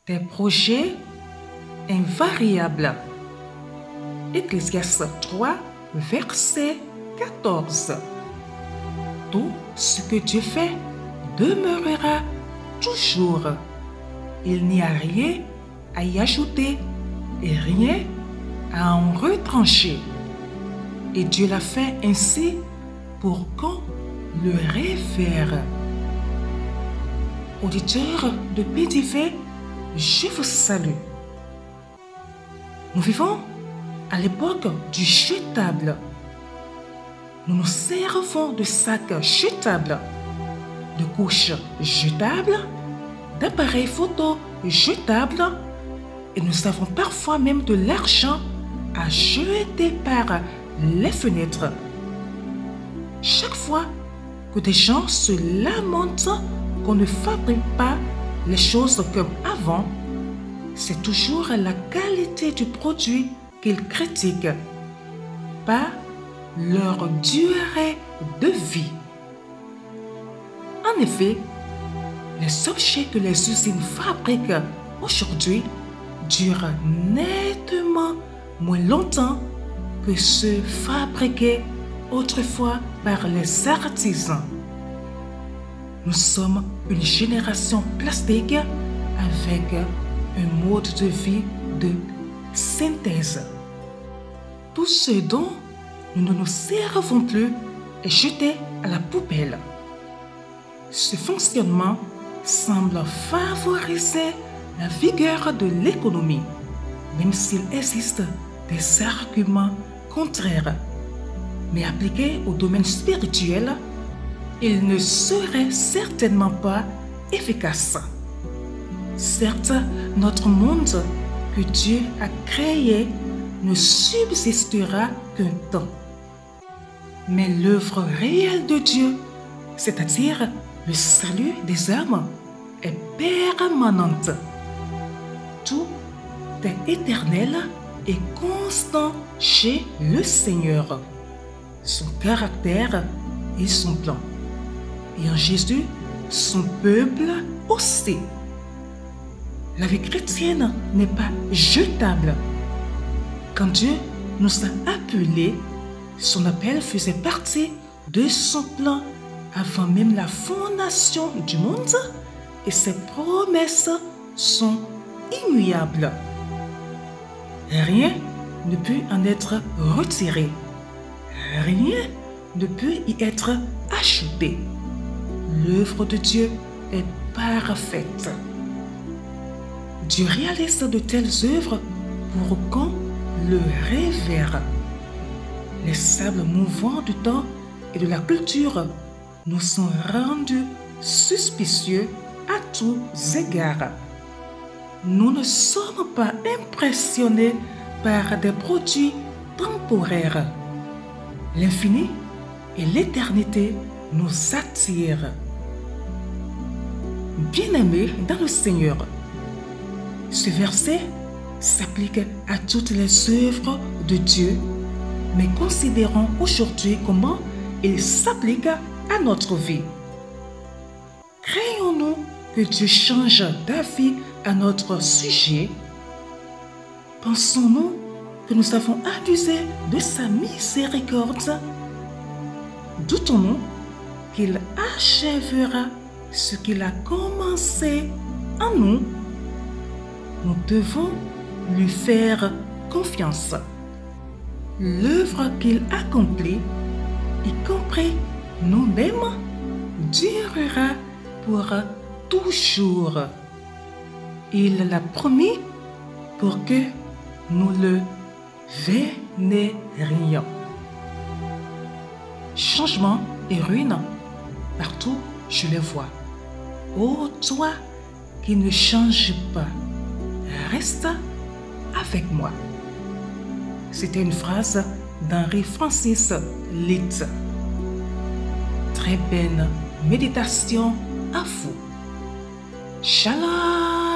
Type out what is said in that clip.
tes projets invariables. Ecclésiaste 3, verset 14. Tout ce que Dieu fait demeurera toujours. Il n'y a rien à y ajouter et rien à en retrancher. Et Dieu l'a fait ainsi pour qu'on le révère. Auditeurs de PDV, je vous salue. Nous vivons à l'époque du jetable. Nous nous servons de sacs jetables, de couches jetables, d'appareils photo jetables et nous avons parfois même de l'argent à jeter par les fenêtres. Chaque fois que des gens se lamentent qu'on ne fabrique pas les choses comme avant, c'est toujours la qualité du produit qu'ils critiquent, pas leur durée de vie. En effet, les objets que les usines fabriquent aujourd'hui durent nettement moins longtemps que ceux fabriqués autrefois par les artisans. Nous sommes une génération plastique avec un mode de vie de synthèse. Tout ce dont nous ne nous servons plus est jeté à la poubelle. Ce fonctionnement semble favoriser la vigueur de l'économie, même s'il existe des arguments contraires. Mais appliqué au domaine spirituel, il ne serait certainement pas efficace. Certes, notre monde que Dieu a créé ne subsistera qu'un temps. Mais l'œuvre réelle de Dieu, c'est-à-dire le salut des âmes, est permanente. Tout est éternel et constant chez le Seigneur, son caractère et son plan. Et en Jésus, son peuple aussi. La vie chrétienne n'est pas jetable. Quand Dieu nous a appelés, son appel faisait partie de son plan avant même la fondation du monde et ses promesses sont immuables. Rien ne peut en être retiré. Rien ne peut y être ajouté. L'œuvre de Dieu est parfaite. Dieu réalise de telles œuvres pour qu'on le révère. Les sables mouvants du temps et de la culture nous sont rendus suspicieux à tous égards. Nous ne sommes pas impressionnés par des produits temporaires. L'infini et l'éternité nous attirent. Bien-aimés dans le Seigneur, ce verset s'applique à toutes les œuvres de Dieu, mais considérons aujourd'hui comment il s'applique à notre vie. Craignons-nous que Dieu change d'avis à notre sujet? Pensons-nous que nous avons abusé de sa miséricorde? Doutons-nous qu'il achèvera ce qu'il a commencé en nous? Nous devons lui faire confiance. L'œuvre qu'il accomplit, y compris nous-mêmes, durera pour toujours. Il l'a promis pour que nous le vénérions. Changement et ruine, partout je les vois. Ô toi qui ne changes pas, reste avec moi. C'était une phrase d'Henri Francis Litz. Très belle méditation à vous. Shalom.